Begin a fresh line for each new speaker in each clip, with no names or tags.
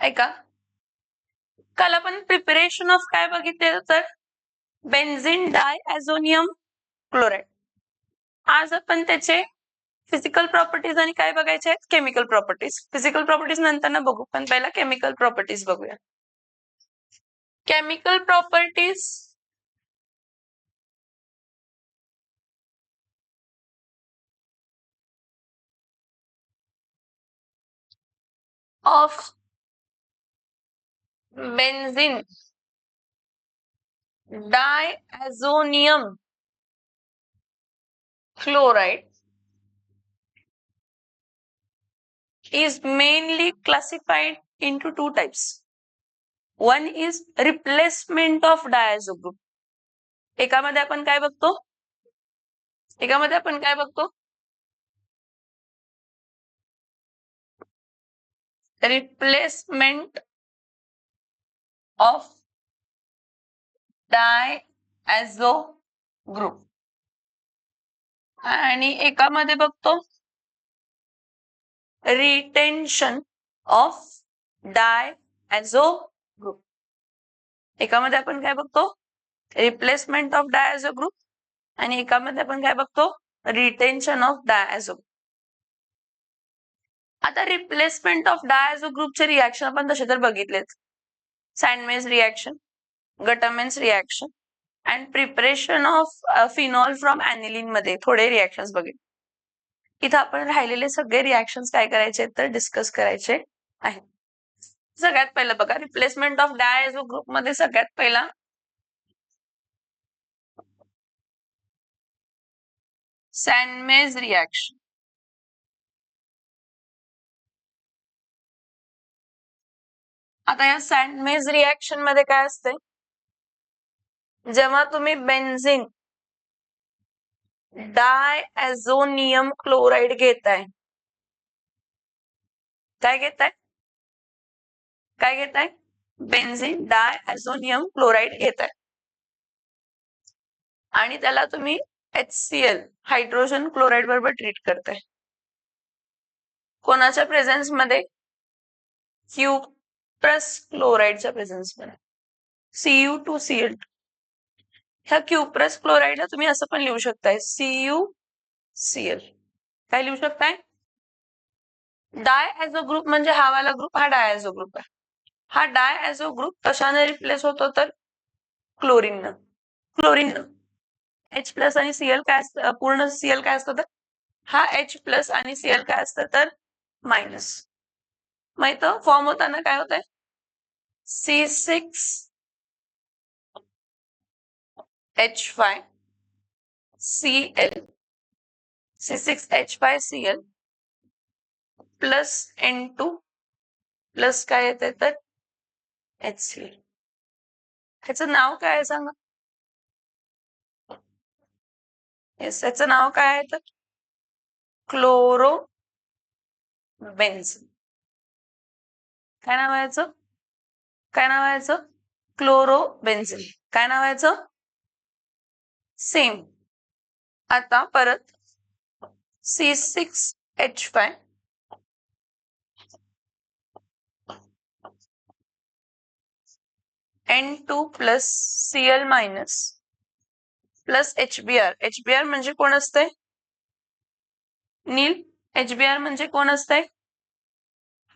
ऐका, काल आपण प्रिपरेशन ऑफ काय बघितलेलं तर बेन्झीन डायॲझोनियम क्लोराईड. आज आपण त्याचे फिजिकल प्रॉपर्टीज आणि काय बघायचे आहेत, केमिकल प्रॉपर्टीज. फिजिकल प्रॉपर्टीज नंतर ना बघू, पण पहिला केमिकल प्रॉपर्टीज बघूया. Chemical properties of benzene diazonium chloride is mainly classified into two types. One is replacement of diazo group. एकामध्ये आपण काय बघतो, रिप्लेसमेंट ऑफ डायॲझो ग्रुप आणि एकामध्ये बघतो रिटेन्शन ऑफ डायॲझो ग्रुप. एकामध्ये आपण काय बघतो, रिप्लेसमेंट ऑफ डायॲझो ग्रुप आणि एकामध्ये आपण काय बघतो, रिटेन्शन ऑफ डायॲझो. आता रिप्लेसमेंट ऑफ डायॲझो ग्रुपचे रिएक्शन आपण तसे तर बघितलेत, Sandmeyer reaction, Gattermann's reaction and preparation of phenol from aniline मध्ये थोडे रिएक्शन्स बघितले. इथं आपण राहिलेले सगळे रिएक्शन्स काय करायचे तर डिस्कस करायचे आहेत. सगळ्यात पहिलं बघा, रिप्लेसमेंट ऑफ डायॲझो ग्रुप मध्ये सगळ्यात पहिला सँडमेज रिएक्शन. आता या सँडमेज रिएक्शन मध्ये काय असते, जेव्हा तुम्ही बेन्झीन डायॲझोनियम क्लोराईड घेताय, काय घेताय, बेन्झीन डायॲझोनियम क्लोराईड घेताय आणि त्याला तुम्ही HCl हायड्रोजन क्लोराईड बरोबर ट्रीट करताय. कोणाच्या प्रेझेन्स मध्ये, क्युप्रस क्लोराईडच्या प्रेझेन्स मध्ये, Cu2Cl. ह्या क्युप्रस क्लोराईडला तुम्ही असं पण लिहू शकताय, CuCl. काय लिहू शकताय, डायॲझो ग्रुप म्हणजे हा वाला ग्रुप, हा डायॲझो ग्रुप आहे. हा डायॲझो ग्रुप कशाने रिप्लेस होतो तर क्लोरीन. H प्लस आणि Cl काय असतं, पूर्ण Cl काय असतं तर हा H प्लस आणि Cl काय असतं तर मायनस. माहित फॉर्म होताना काय होतंय, C6H5Cl, C6H5Cl plus N2 plus काय येते तर HCl. ह्याचं नाव काय आहे सांगा, याचं नाव काय आहे तर क्लोरोबेन्झीन. काय नाव आहे याचं, क्लोरोबेन्झीन. काय नाव आहे याचं, सेम. आता परत C6H5 N2 plus Cl minus plus HBr म्हणजे कोण असते नील, HBr म्हणजे कोण असते,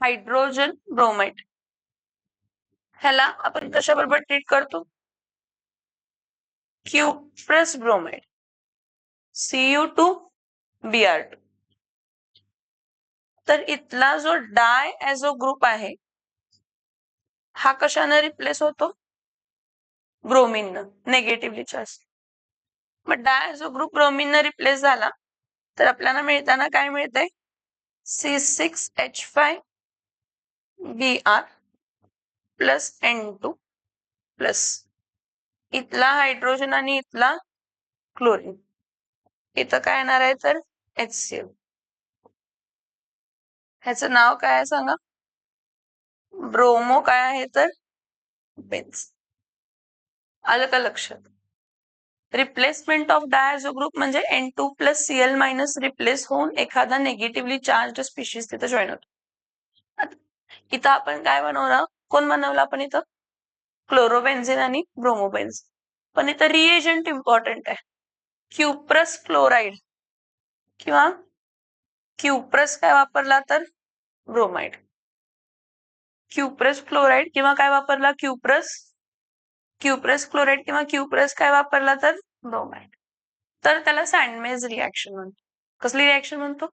हायड्रोजन ब्रोमाइड. ह्याला आपण कशाबरोबर ट्रीट करतो, क्युप्रस ब्रोमाइड, Cu2Br2. तर इथला जो डायॲझो ग्रुप आहे हा कशाने रिप्लेस होतो, ब्रोमीन, नेगेटिव्हली चार्ज. मग डायॲझो ग्रुप ब्रोमीन रिप्लेस झाला तर आपल्याला मिळताना काय मिळतंय, C6H5Br प्लस N2 प्लस इथला हायड्रोजन आणि इथला क्लोरीन. इथं काय येणार आहे तर HCl. ह्याचं नाव काय आहे सांगा, ब्रोमो काय आहे तर बेन्झ. आलं का लक्षात. रिप्लेसमेंट ऑफ डायॲझो ग्रुप म्हणजे N2 plus Cl minus replace होऊन एखादा नेगेटिव्हली चार्ज स्पीशीज तिथे जॉईन होतो. इथं आपण काय बनवलं, कोण बनवलं आपण इथं, क्लोरोबेन्झिन आणि ब्रोमोबेन्झिन. पण इथं रिएजंट इम्पॉर्टंट आहे, क्युप्रस क्लोराईड किंवा क्युप्रस काय वापरला तर ब्रोमाइड. क्युप्रस क्लोराईड किंवा काय वापरला, क्युप्रस क्लोराईड किंवा क्युप्रस काय वापरला तर ब्रोमाइड. तर त्याला सँडमेज रिॲक्शन म्हणतो. कसली रिॲक्शन म्हणतो?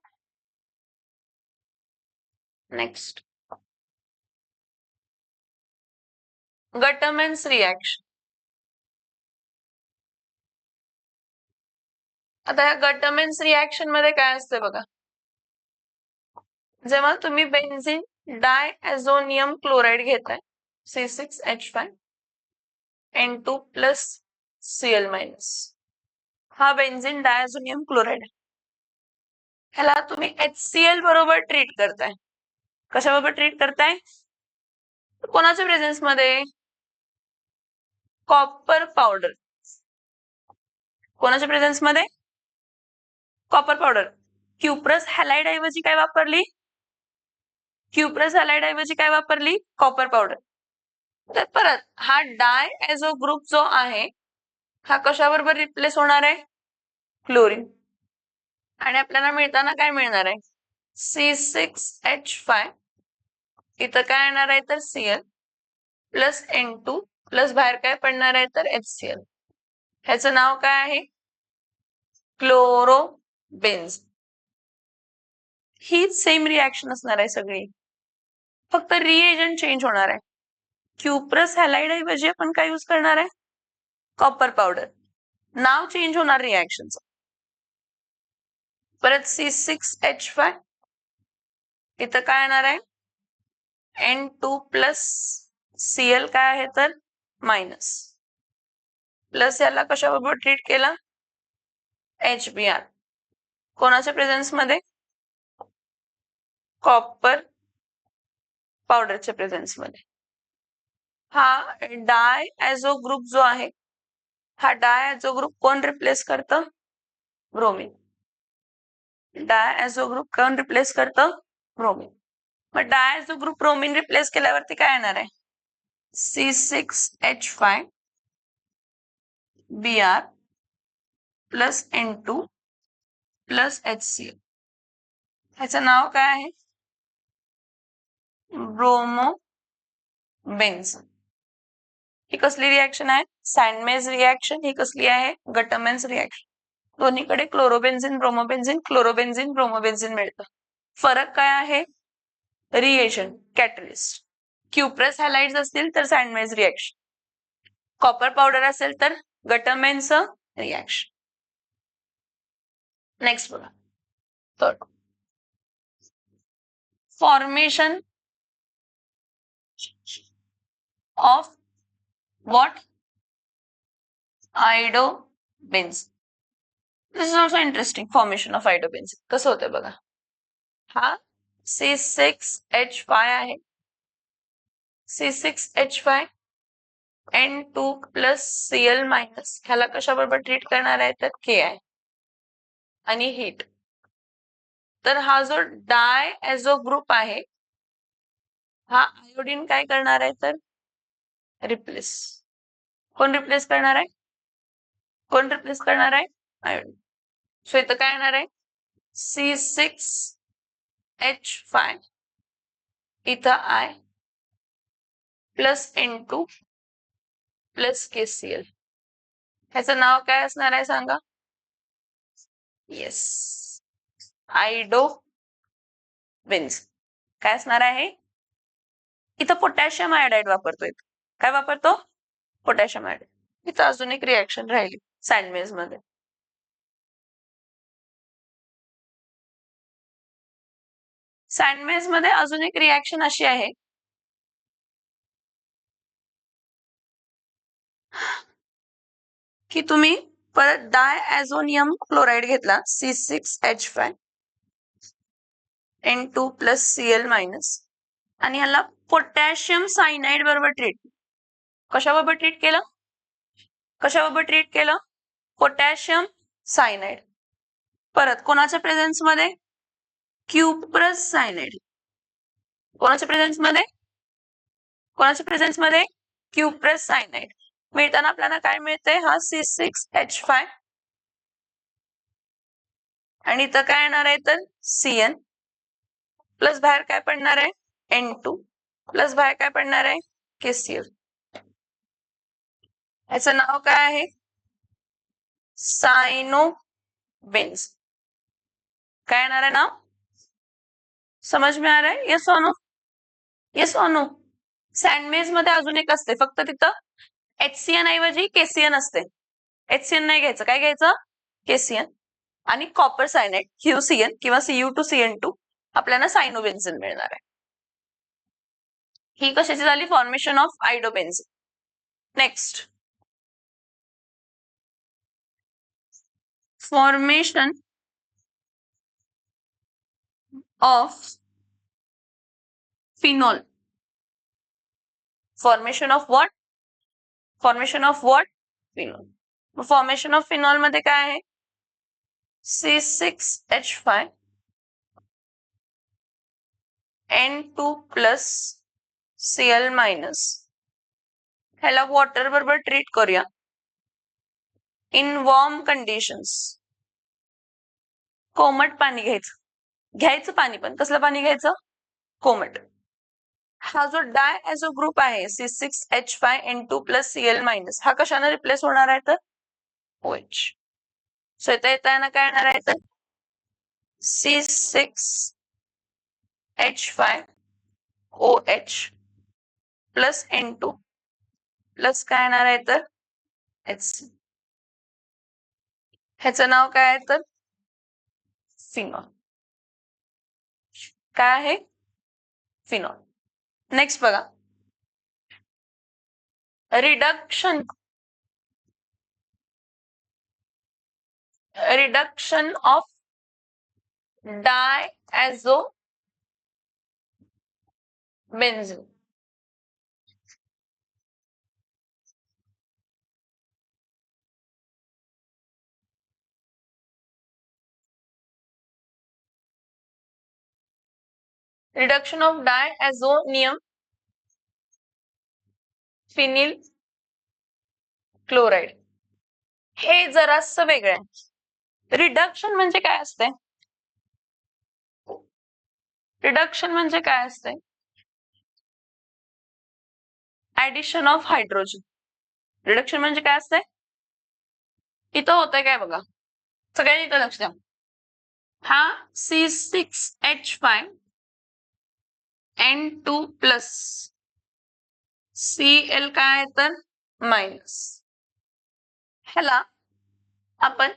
Next, Gattermann's reaction. आता या गटमेन्स रिॲक्शन मध्ये काय असते बघा, जेव्हा तुम्ही बेन्झीन डायॲझोनियम क्लोराईड घेताय C6H5 N2 plus Cl minus, हा बेन्झीन डायॲझोनियम क्लोराईड आहे. ह्याला तुम्ही HCl बरोबर ट्रीट करताय. कशाबरोबर ट्रीट करताय? कोणाच्या प्रेझेन्स मध्ये? Copper powder. कोणाच्या प्रेझेन्स मध्ये? Copper powder. क्युप्रस हॅलाइड ऐवजी काय वापरली? क्युप्रस हॅलाइड ऐवजी काय वापरली? Copper powder. तर परत हा डायॲझो ग्रुप जो आहे हा कशाबरोबर रिप्लेस होणार आहे? क्लोरीन. आणि आपल्याला मिळताना काय मिळणार आहे? C6H5, इथं काय येणार आहे तर Cl प्लस N2 प्लस बाहेर काय पडणार आहे तर HCl. ह्याचं नाव काय आहे? क्लोरोबेन्झ. ही सेम रिॲक्शन असणार आहे सगळी, फक्त रिएजंट चेंज होणार आहे. क्युप्रस हॅलाइड ऐवजी आपण काय यूज करणार आहे? Copper powder. नाव चेंज होणार रिॲक्शनचं. परत C6H5, इथं काय येणार आहे? N2 प्लस Cl काय आहे तर मायनस, प्लस याला कशाबरोबर ट्रीट केला? HBr. कोणाच्या प्रेझेन्स मध्ये? कॉपर पावडरच्या प्रेझेन्स मध्ये. हा डायॲझो ग्रुप जो आहे, हा डायॲझो ग्रुप कोण रिप्लेस करतं? ब्रोमीन. डायॲझो ग्रुप कोण रिप्लेस करतं? ब्रोमीन. मग डायॲझो ग्रुप ब्रोमीन रिप्लेस केल्यावरती काय येणार आहे? C6H5 Br plus N2 plus HCl. ह्याचं नाव काय आहे? ब्रोमोबेन्झ. ही कसली रिॲक्शन आहे? सँडमेज रिॲक्शन. ही कसली आहे? गटमेन्स रिॲक्शन. दोन्हीकडे क्लोरोबेन्झिन ब्रोमोबेन्झिन क्लोरोबेन्झिन ब्रोमोबेन्झिन मिळतं. फरक काय आहे? Reagent, catalyst. क्युप्रस हॅलाइड्स असतील तर सँडमेज रिॲक्शन, कॉपर पावडर असेल तर गटमेन्स रिॲक्शन. नेक्स्ट बघा, third, formation of what? Iodobenzene. This is also interesting. Formation of iodobenzene कसं होतं बघा. हा C6H5 आहे, C6H5 N2 plus Cl minus, ह्याला कशाबरोबर ट्रीट करणार आहे तर Ki आणि हीट. तर हा जो डायॲझो ग्रुप आहे हा आयोडीन काय करणार आहे तर रिप्लेस. कोण रिप्लेस करणार आहे? कोण रिप्लेस करणार आहे? आयोडीन. सो इथं काय येणार आहे? C6H5 इथं I plus N2 plus KCl. ह्याचं नाव काय असणार आहे सांगा? येस, आयोडोबेन्झ. काय असणार आहे? इथं पोटॅशियम आयोडाइड वापरतोय. काय वापरतो? Potassium iodide. इथं अजून एक रिॲक्शन राहिली सँडमेज मध्ये. सँडमेज मध्ये अजून एक रिॲक्शन अशी आहे की तुम्ही परत डायॲझोनियम क्लोराईड घेतला C6H5 N2 plus Cl minus आणि ह्याला पोटॅशियम सायनाइड बरोबर ट्रीट. कशाबरोबर ट्रीट केलं? कशाबरोबर ट्रीट केलं? Potassium cyanide. परत कोणाच्या प्रेझेन्स मध्ये? Cuprous cyanide. कोणाच्या प्रेझेन्स मध्ये क्युप्रस सायनाइड मिळताना आपल्याला काय मिळते हा C6H5 आणि इथं काय येणार आहे तर Cn प्लस बाहेर काय पडणार आहे N2 प्लस बाहेर काय पडणार आहे KCl. याचं नाव काय आहे सायनोबेन्झ. काय येणार आहे नाव समज में आ रहा है येस और नो येस और नो. सँडमेज मध्ये अजून एक असते फक्त तिथं HCN ऐवजी KCN असते. HCN नाही घ्यायचं काय घ्यायचं KCN आणि कॉपर सायनाइड QCN किंवा Cu2CN2 आपल्याला सायनोबेन्झिन मिळणार आहे. ही कशाची झाली formation of iodobenzene. Next formation of phenol. Formation of what phenol. Formation of phenol मध्ये काय आहे C6H5 N2 plus Cl minus. ह्याला वॉटर बरोबर ट्रीट करूया इन वॉर्म कंडिशन्स. कोमट पाणी घ्यायचं पाणी पण कसलं पाणी घ्यायचं कोमट. हा जो डायएझो ग्रुप आहे C6H5N2 प्लस Cl मायनस हा कशाने रिप्लेस होणार आहे तर OH. सो इथे येताना काय येणार आहे तर C6H5OH प्लस N2 प्लस काय येणार आहे तर HC. ह्याचं नाव काय आहे तर फिनॉल. काय आहे फिनॉल. नेक्स्ट बघा reduction of diazobenzene. Reduction of diazonium phenyl chloride. हे जरासं वेगळं आहे. रिडक्शन म्हणजे काय असते ऍडिशन ऑफ हायड्रोजन. रिडक्शन म्हणजे काय असते इथं होतंय काय बघा सगळ्यांनी इथं लक्ष द्या. हा C6H5N2 प्लस Cl काय आहे तर मायनस. ह्याला आपण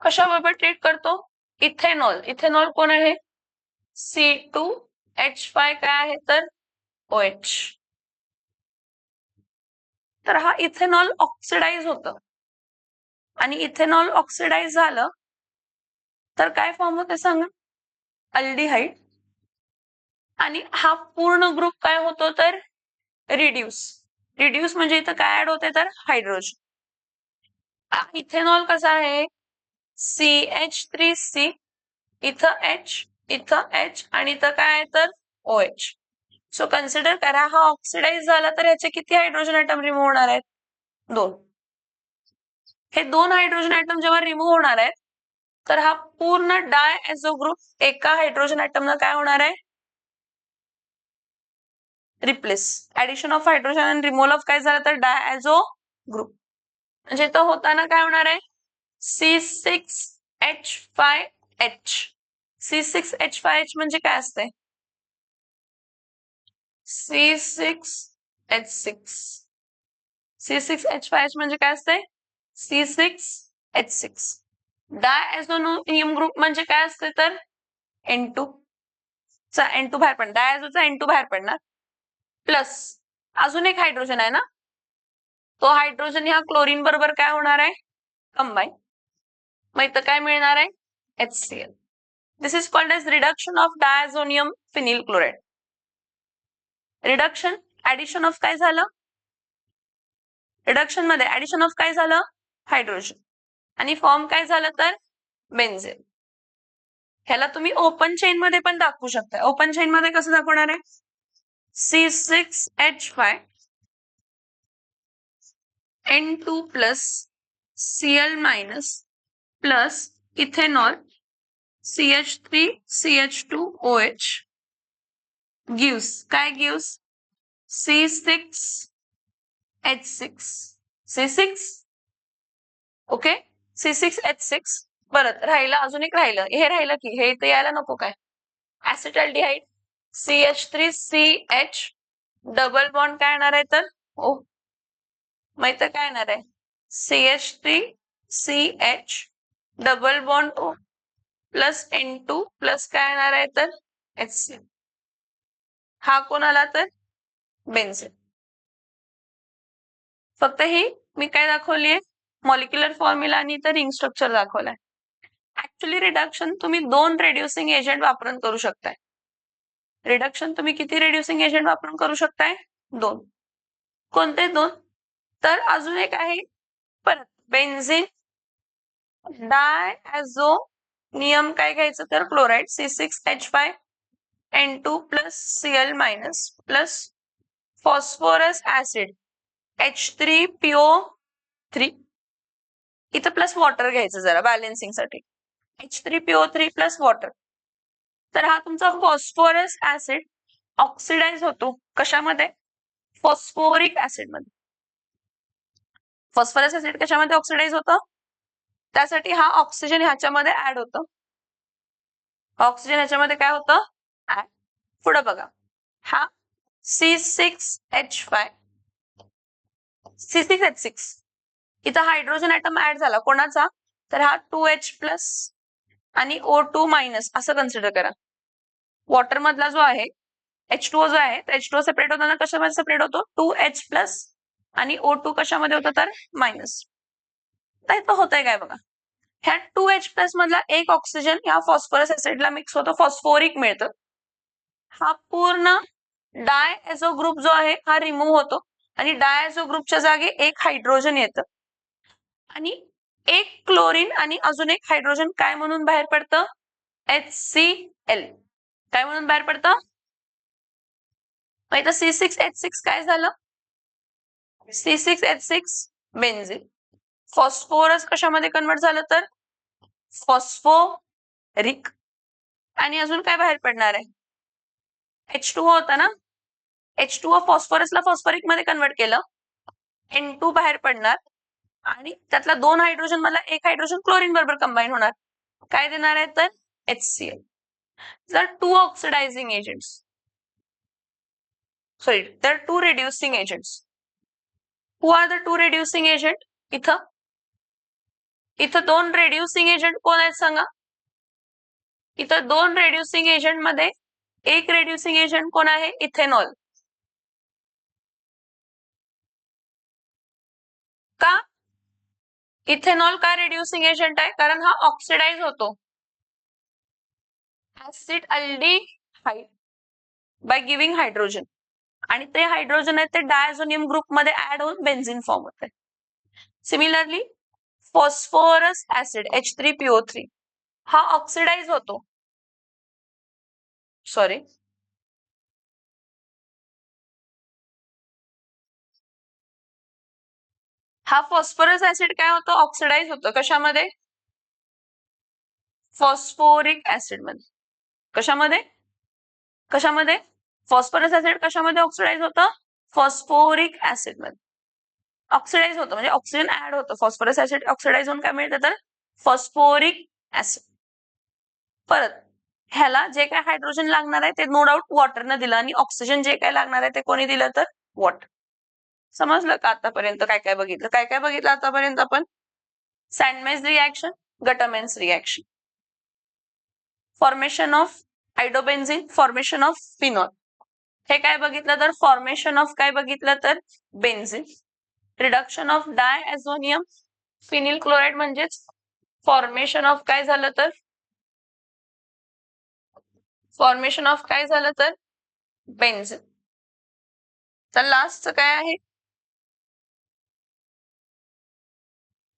कशाबरोबर ट्रीट करतो इथेनॉल कोण आहे C2H5 काय आहे तर OH. तर हा इथेनॉल ऑक्सिडाइज होतं आणि इथेनॉल ऑक्सिडाइज झालं तर काय फॉर्म होते सांगा अल्डिहाइड. आणि हा पूर्ण ग्रुप काय होतो तर रिड्यूस म्हणजे इथं काय ऍड होते तर हायड्रोजन. इथेनॉल कसा आहे CH3C इथं H आणि इथं काय आहे तर OH. सो कन्सिडर करा हा ऑक्सिडाइज झाला तर ह्याचे किती हायड्रोजन ऍटम रिमूव्ह होणार आहेत 2. हे 2 हायड्रोजन ऍटम जेव्हा रिमूव्ह होणार आहेत तर हा पूर्ण डायएझो ग्रुप एका हायड्रोजन ऍटमनं काय होणार आहे रिप्लेस. ऍडिशन ऑफ हायड्रोजन आणि रिमूव्हल ऑफ काय झालं तर डायएझो ग्रुप. म्हणजे इथं होताना काय होणार आहे C6H5H. C6H5H म्हणजे काय असते C6H5H म्हणजे काय असते C6H6. डायएझोनियम ग्रुप म्हणजे काय असते तर N2 चा N2 बाहेर पडणार डायएझोचा N2 बाहेर पडणार प्लस अजून एक हायड्रोजन आहे ना तो हायड्रोजन ह्या क्लोरीन बरोबर काय होणार आहे कंबाईन. मग इथं काय मिळणार आहे HCl. This is called as reduction of diazonium phenyl chloride. Reduction addition of काय झालं रिडक्शन मध्ये ऍडिशन ऑफ काय झालं हायड्रोजन आणि फॉर्म काय झालं तर बेन्झीन. ह्याला तुम्ही ओपन चेन मध्ये पण दाखवू शकता. ओपन चेन मध्ये कसं दाखवणार आहे? C6H5 N2 plus Cl minus plus ethanol CH3CH2OH gives काय gives C6H6 C6 okay C6H6 परत राहिलं अजून एक राहिलं हे राहिलं की हे इथे यायला नको काय ऍसिटल्डिहाइड CH3CH डबल बॉन्ड काय येणार आहे तर ओ माहित काय येणार आहे CH3CH double bond O plus N2 plus काय येणार आहे तर HCl हा कोण आला तर बेन्झीन. फक्त ही मी काय दाखवलीये मॉलिक्युलर फॉर्म्युला आणि इथं रिंग स्ट्रक्चर दाखवलाय. ऍक्च्युली रिडक्शन तुम्ही 2 रेड्युसिंग एजंट वापरून करू शकताय. रिडक्शन तुम्ही किती रेड्युसिंग एजंट वापरून करू शकताय? 2. कोणते 2? तर अजून एक आहे परत बेन्झीन डायॲझोनियम काय घ्यायचं तर chloride C6H5 N2 plus Cl minus plus phosphorus acid H3PO3 इथं प्लस वॉटर घ्यायचं जरा बॅलन्सिंग साठी H3PO3 प्लस वॉटर. तर हा तुमचा फॉस्फोरस ऍसिड ऑक्सिडाइज होतो कशामध्ये? फॉस्फोरिक ऍसिड मध्ये. फॉस्फरस ऍसिड कशामध्ये ऑक्सिडाइज होतं? त्यासाठी हा ऑक्सिजन ह्याच्यामध्ये ऍड होतं. ऑक्सिजन ह्याच्यामध्ये काय होतं? ऍड. पुढे बघा हा C6H5 C6H6 इथं हायड्रोजन ऍटम ऍड झाला कोणाचा? तर हा 2H प्लस आणि O2 मायनस असं कन्सिडर करा. वॉटर मधला जो आहे H2O जो आहे H2O सेपरेट होताना कशामध्ये सेपरेट होतो? 2H प्लस आणि O2 कशामध्ये होतं तर मायनस. तर इथं होतंय काय बघा ह्या 2H प्लस मधला एक ऑक्सिजन ह्या फॉस्फरस ऍसिडला मिक्स होतो फॉस्फोरिक मिळतं. हा पूर्ण डायॲझो ग्रुप जो आहे हा रिमूव्ह होतो आणि डायॲझो ग्रुपच्या जागी एक हायड्रोजन येतं आणि एक क्लोरीन आणि अजून एक हायड्रोजन काय म्हणून बाहेर पडतं? HCl काय म्हणून बाहेर पडतं? इथं C6H6 काय झालं? C6H6 benzene. फॉस्फोरस कशामध्ये कन्वर्ट झालं तर फॉस्फोरिक आणि अजून काय बाहेर पडणार आहे? H2O होता ना H2O फॉस्फरसला फॉस्फरिक मध्ये कन्वर्ट केलं N2 बाहेर पडणार आणि त्यातला 2 हायड्रोजन मला एक हायड्रोजन क्लोरीन बरोबर कंबाईन होणार काय देणार आहे तर HCl. जर 2 ऑक्सिडायझिंग एजंट्स सॉरी तर 2 reducing agents. Who are the 2 reducing agent? इथं 2 reducing agent कोण आहेत सांगा? इथं 2 reducing agent मध्ये एक reducing agent कोण आहे? इथेनॉल. का? इथेनॉल का reducing agent आहे? कारण हा ऑक्सिडाइज होतो acid aldehyde by giving hydrogen आणि ते हायड्रोजन आहे ते डायझोनियम ग्रुप मध्ये ऍड होऊन बेन्झीन फॉर्म होते. सिमिलरली फॉस्फोरस ऍसिड H3PO3 हा ऑक्सिडाइज होतो सॉरी हा फॉस्फरस ऍसिड काय होतं? ऑक्सिडाइज होतं कशामध्ये? फॉस्फोरिक ऍसिड मध्ये. कशामध्ये? कशामध्ये? फॉस्फरस ऍसिड कशामध्ये ऑक्सिडाइज होतं? फॉस्फोरिक ऍसिड मध्ये ऑक्सिडाइज होतं म्हणजे ऑक्सिजन ऍड होतं. फॉस्फरस ऍसिड ऑक्सिडाइज होऊन काय मिळतं तर फॉस्फोरिक ऍसिड. परत ह्याला जे काय हायड्रोजन लागणार आहे ते नो डाऊट वॉटरनं दिलं आणि ऑक्सिजन जे काय लागणार आहे ते कोणी दिलं तर वॉटर. समजलं का आतापर्यंत काय काय बघितलं? काय काय बघितलं आतापर्यंत आपण? Sandmeyer reaction, Gattermann's reaction, formation of iodobenzene, formation of phenol. हे काय बघितलं तर फॉर्मेशन ऑफ काय बघितलं तर benzene, reduction of diazonium phenyl chloride म्हणजेच फॉर्मेशन ऑफ काय झालं तर फॉर्मेशन ऑफ काय झालं तर बेन्झीन. तर लास्टचं काय आहे?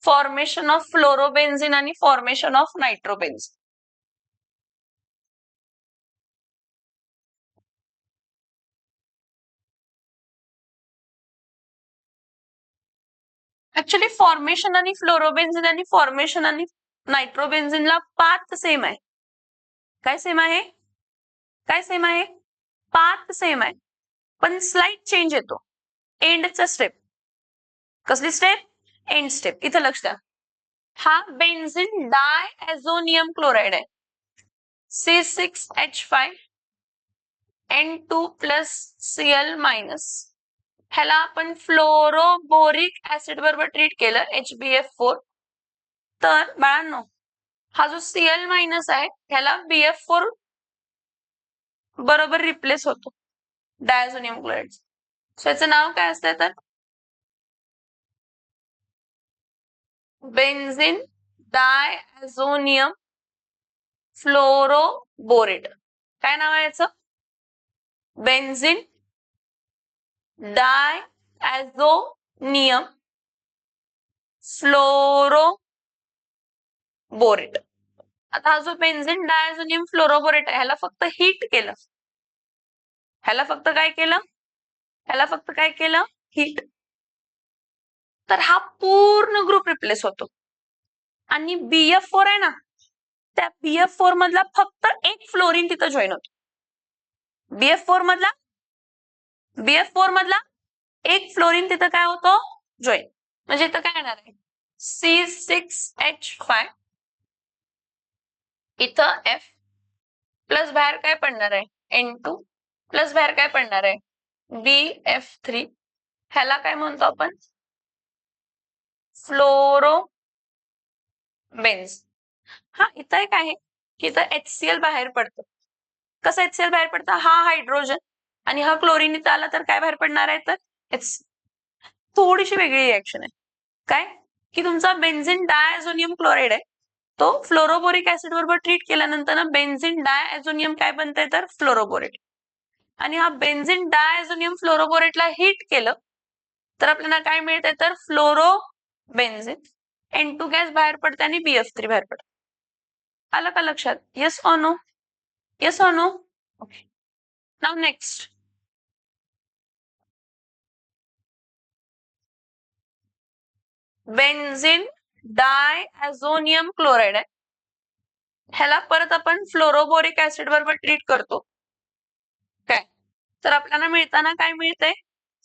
फॉर्मेशन ऑफ फ्लोरोबेन्झीन आणि फॉर्मेशन ऑफ नायट्रोबेन्झीन. ऍक्च्युली फॉर्मेशन आणि फ्लोरोबेन्झिन आणि फॉर्मेशन आणि नायट्रोबेन्झिनला पाथ सेम आहे. काय सेम आहे? काय सेम आहे? पाथ सेम आहे, पण स्लाइट चेंज येतो एंडचा स्टेप. कसली स्टेप? End step. इथं लक्ष द्या, हा बेन्झिन डायॲझोनियम क्लोराइड आहे, C6H5 N2+Cl-. ह्याला आपण फ्लोरोबोरिक ऍसिड बरोबर ट्रीट केलं, HbF4. तर बाळांनो, हा जो Cl- आहे ह्याला BF4 बरोबर रिप्लेस होतो डायझोनियम क्लोराइड. सो याचं नाव काय असतं तर बेन्झिन डायॲझोनियम फ्लोरोबोरेट. काय नाव आहे याचं? Benzene diazonium fluoroborate. आता हा जो बेन्झिन डायॲझोनियम फ्लोरोबोरेट आहे ह्याला फक्त हीट केलं. ह्याला फक्त काय केलं? ह्याला फक्त काय केलं? हीट. तर हा पूर्ण ग्रुप रिप्लेस होतो. आणि BF4 आहे ना, त्या BF4 मधला फक्त एक फ्लोरीन तिथं जॉईन होतो. BF4 मधला एक फ्लोरीन तिथं काय होतो? जॉईन. म्हणजे इथं काय येणार आहे? C6H5 इथं F प्लस बाहेर काय पडणार आहे? N2 प्लस बाहेर काय पडणार आहे? BF3. ह्याला काय म्हणतो आपण? फ्लोरोबेन्झ. हा इथं एक आहे की इथं HCl बाहेर पडतं. कसं HCl बाहेर पडतं? हा हायड्रोजन आणि हा क्लोरीन इथं आला तर काय बाहेर पडणार आहे तर HCl. थोडीशी वेगळी रिएक्शन आहे. काय की तुमचा बेन्झिन डायॲझोनियम क्लोराइड आहे, तो फ्लोरोबोरिक ऍसिड बरोबर ट्रीट केल्यानंतर ना बेन्झिन डायॲझोनियम काय बनतंय तर फ्लोरोबोरेट. आणि हा बेन्झिन डायॲझोनियम फ्लोरोबोरेटला हीट केलं तर आपल्याला काय मिळतंय तर फ्लोरोबेन्झिन. N2 गॅस बाहेर पडते आणि BF3 बाहेर पडते. आलं का लक्षात? Yes or no? Yes or no? Okay. Now next, benzene diazonium chloride आहे, ह्याला परत आपण फ्लोरोबोरिक ऍसिड बरोबर ट्रीट करतो. काय तर आपल्याला मिळताना काय मिळतंय?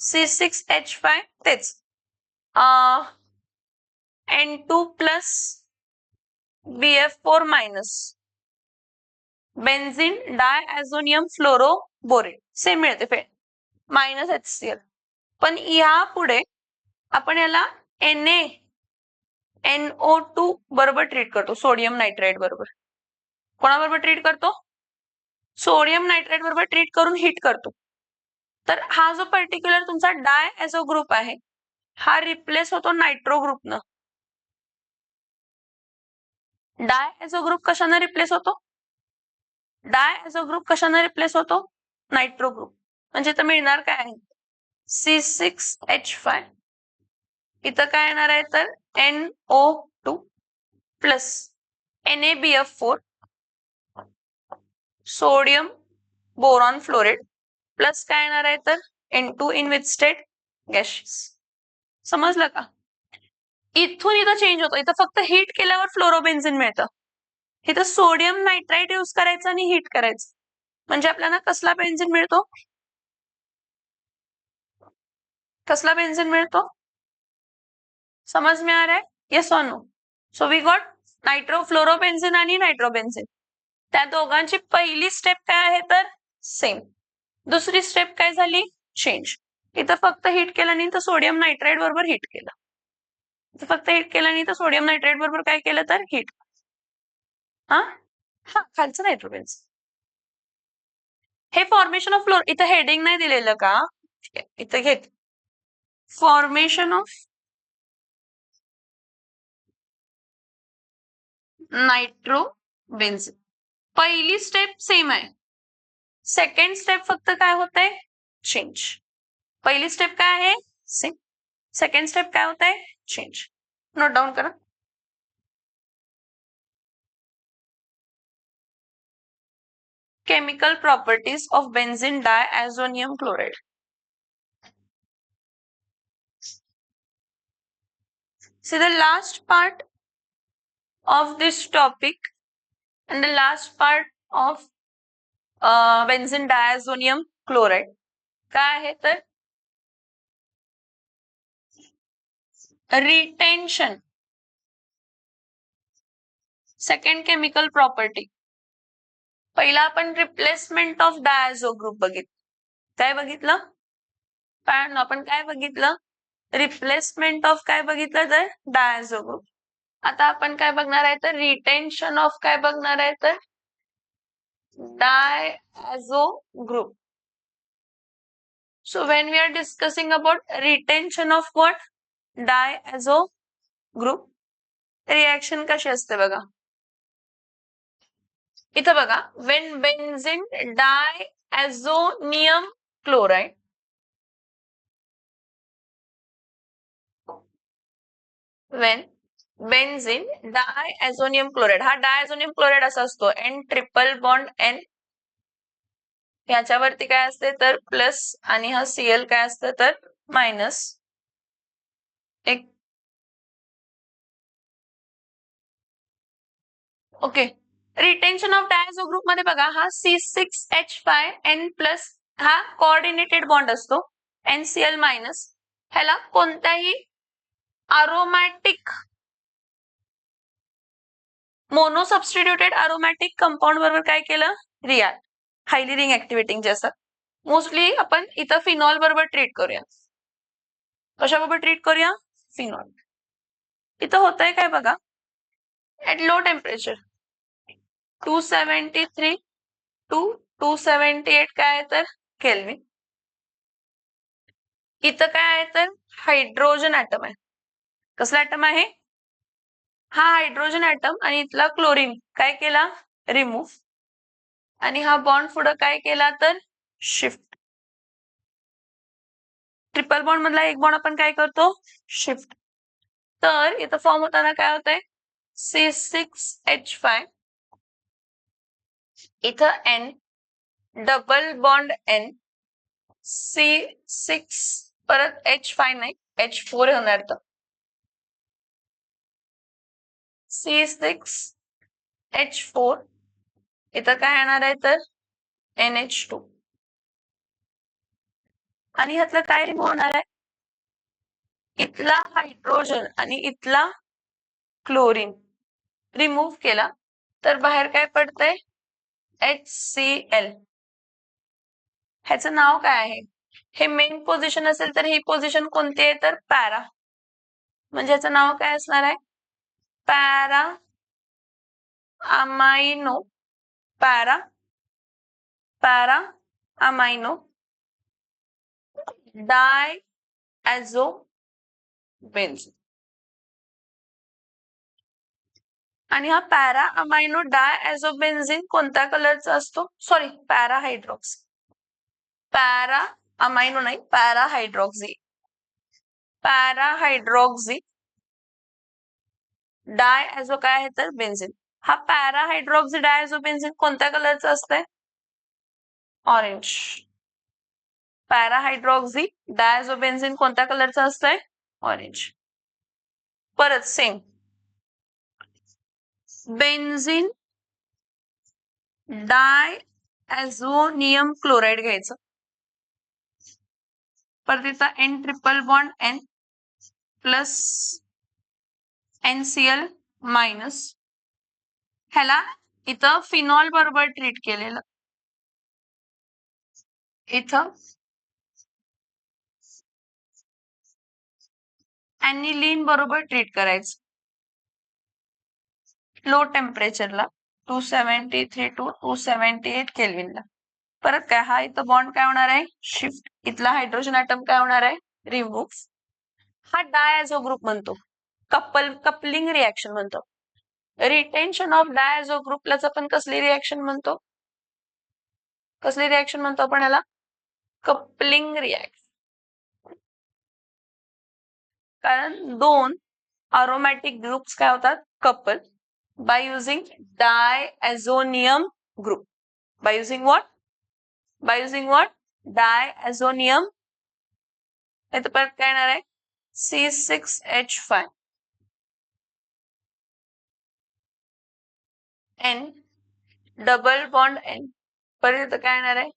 C6H5 तेच N2+BF4- benzene diazonium fluoroborate same मिळते मायनस HCl. पण यापुढे आपण याला NaNO2 बरोबर ट्रीट करतो, सोडियम नायट्राइड बरोबर. कोणाबरोबर ट्रीट करतो? सोडियम नायट्राइड बरोबर ट्रीट करून हीट करतो. तर हा जो पर्टिक्युलर तुमचा डायॲझो ग्रुप आहे हा रिप्लेस होतो नायट्रो ग्रुपनं. डायॲझो ग्रुप कशाने रिप्लेस होतो? डायॲझो ग्रुप कशाने रिप्लेस होतो? Nitro group. म्हणजे इथं मिळणार काय आहे? C6H5 इथं काय येणार आहे तर NO2 plus NaBF4 sodium boron fluorate plus काय येणार आहे तर N2 in with state gases. समजलं का? इथून इथं चेंज होतो, इथं फक्त हीट केल्यावर फ्लोरोबेन्झिन मिळतं. इथं सोडियम नायट्राइट यूज करायचं आणि हीट करायचं म्हणजे आपल्याला कसला बेन्झिन मिळतो? कसला बेन्झिन मिळतो? समज में आ रहा है? Yes or no? So we got nitrofluorobenzene आणि नायट्रोबेन्झिन. त्या दोघांची पहिली स्टेप काय आहे तर सेम. दुसरी स्टेप काय झाली? चेंज. इथं फक्त हीट केलं नाही तर सोडियम नायट्राइड बरोबर हीट केलं. इथं फक्त हीट केलं नाही तर सोडियम नायट्राइड बरोबर काय केलं तर हीट. हा खालचं नायट्रोबेन्झिन. हे फॉर्मेशन ऑफ फ्लोर इथं हेडिंग नाही दिलेलं का? इथं घेत फॉर्मेशन ऑफ नायट्रोबेन्झिन. पहिली स्टेप सेम आहे, सेकंड स्टेप फक्त काय होतंय? चेंज. पहिली स्टेप काय आहे? सेम. सेकंड स्टेप काय होतंय? चेंज. नोट डाऊन करा. Chemical properties of benzene diazonium chloride. See the last part of this topic and the last part of benzene diazonium chloride काय आहे तर रिटेन्शन. Second chemical property. पहिला आपण replacement of डायझो group बघितलं. काय बघितलं? पण आपण काय बघितलं? रिप्लेसमेंट ऑफ काय बघितलं तर डायझो ग्रुप. आता आपण काय बघणार आहे तर रिटेन्शन ऑफ काय बघणार आहे तर डायझो group. So when we are discussing about retention of what? Diazo group, reaction कशी असते बघा. इथं बघा, when benzene diazonium chloride when benzene diazonium chloride हा diazonium chloride असा असतो N ट्रिपल बॉन्ड N याच्यावरती काय असते तर प्लस आणि हा Cl काय असतं तर मायनस एक. ओके. रिटेन्शन ऑफ डायझो ग्रुप मध्ये बघा हा C6H5N प्लस हा कोऑर्डिनेटेड बॉन्ड असतो NCl मायनस. ह्याला कोणत्याही aromatic mono substituted aromatic compound बरोबर काय केलं रिॲक्ट. हायली रिंग ऍक्टिव्हेटिंग जे असतात मोस्टली आपण इथं फिनॉल बरोबर ट्रीट करूया. कशाबरोबर ट्रीट करूया? फिनॉल. इथं होतंय काय बघा, ऍट लो टेम्परेचर 273 टू 278 काय आहे तर केल्विन. इथं काय आहे तर हायड्रोजन ऍटम आहे. कसला ऍटम आहे? हा हायड्रोजन ऍटम आणि इथला क्लोरीन काय केला रिमूव्ह आणि हा बॉन्ड पुढे काय केला तर शिफ्ट. ट्रिपल बॉन्ड मधला एक बॉन्ड आपण काय करतो शिफ्ट. तर इथं फॉर्म होताना काय होतंय C6H5 इथं N double bond N C6 परत H5 नाही H4 होणार तर C6H4 इथं काय येणार आहे तर NH2 आणि ह्यातलं काय रिमूव्ह होणार आहे इथला हायड्रोजन आणि इथला क्लोरीन रिमूव्ह केला तर बाहेर काय पडतंय HCl. ह्याचं नाव काय आहे? हे मेन पोझिशन असेल तर ही पोझिशन कोणती आहे तर पॅरा, म्हणजे ह्याचं नाव काय असणार आहे para amino. Para amino diazo benzene. आणि हा पॅरा अमाइनो डायॲझो बेन्झीन कोणत्या कलरचा असतो? Sorry para hydroxy. Para amino नाही para hydroxy. Para hydroxy diazo काय आहे तर बेन्झीन. हा पॅरा हायड्रॉक्सी डायॲझो बेन्झीन कोणत्या कलरचा असतंय? ऑरेंज. पॅरा हायड्रॉक्सी डायॲझो बेन्झीन कोणत्या कलरचा असतंय? ऑरेंज. परत सेम बेन्झीन डायॲझोनियम क्लोराइड घ्यायचं. परत इथं N triple bond N plus NCl minus. ह्याला इथं फिनॉल बरोबर ट्रीट केलेलं. इथं ऍनिलीन बरोबर ट्रीट करायचं लो टेम्परेचरला 273 टू 278 केल्विनला. परत काय हा इथं बॉन्ड काय होणार आहे शिफ्ट. इथला हायड्रोजन ऍटम काय होणार आहे रिमूव्ह. हा डायॲझो ग्रुप म्हणतो, कपलिंग रिॲक्शन म्हणतो. रिटेन्शन ऑफ डायॲझो ग्रुपलाच आपण कसली रिॲक्शन म्हणतो? कसली रिॲक्शन म्हणतो आपण याला? Coupling reaction. कारण दोन अरोमॅटिक ग्रुप्स काय होतात couple by using diazonium group. By using what? By using what? Diazonium. इथं परत काय येणार आहे C6H5 N double bond N परत इथं काय येणार आहे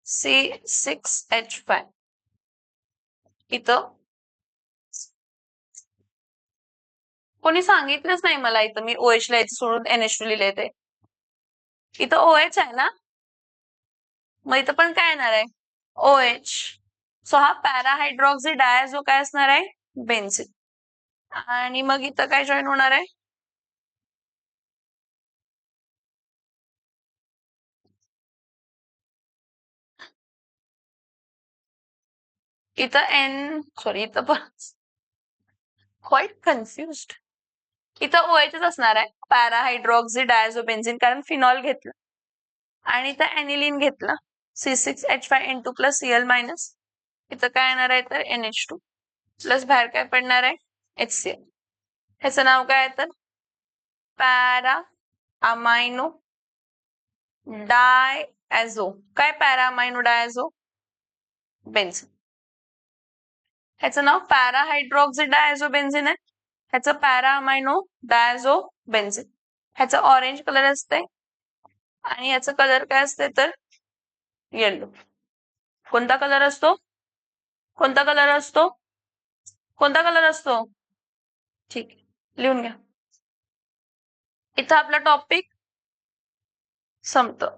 C6H5 इथं कोणी सांगितलंच नाही मला इथं मी OH लिहायचं सोडून NH2 लिहिले ते इथं OH आहे ना मग इथं पण काय येणार आहे OH सो हा पॅराहायड्रॉक्सी डायझो काय असणार आहे बेन्झीन आणि मग इथं काय जॉईन होणार आहे इथं N सॉरी इथं पण क्वाईट कन्फ्युज्ड इथं OHच असणार आहे पॅराहायड्रॉक्सी डायझोबेन्झिन कारण फिनॉल घेतलं आणि इथं एनिलीन घेतलं C6H5N2 प्लस Cl मायनस इथं काय येणार आहे तर NH2 प्लस बाहेर काय पडणार आहे HCl ह्याचं नाव काय आहे तर पॅरा अमायनो डायॲझो काय पॅरा अमायनो डायॲझो बेन्झिन ह्याचं नाव पॅराहायड्रॉक्सी डायझो बेन्झिन आहे ह्याचं पॅरा अमायनो डायझो बेन्झिन ह्याचं ऑरेंज कलर असते आणि याचं कलर काय असते तर येलो कोणता कलर असतो कोणता कलर असतो कोणता कलर असतो ठीक आहे लिहून घ्या इथं आपला टॉपिक संपतं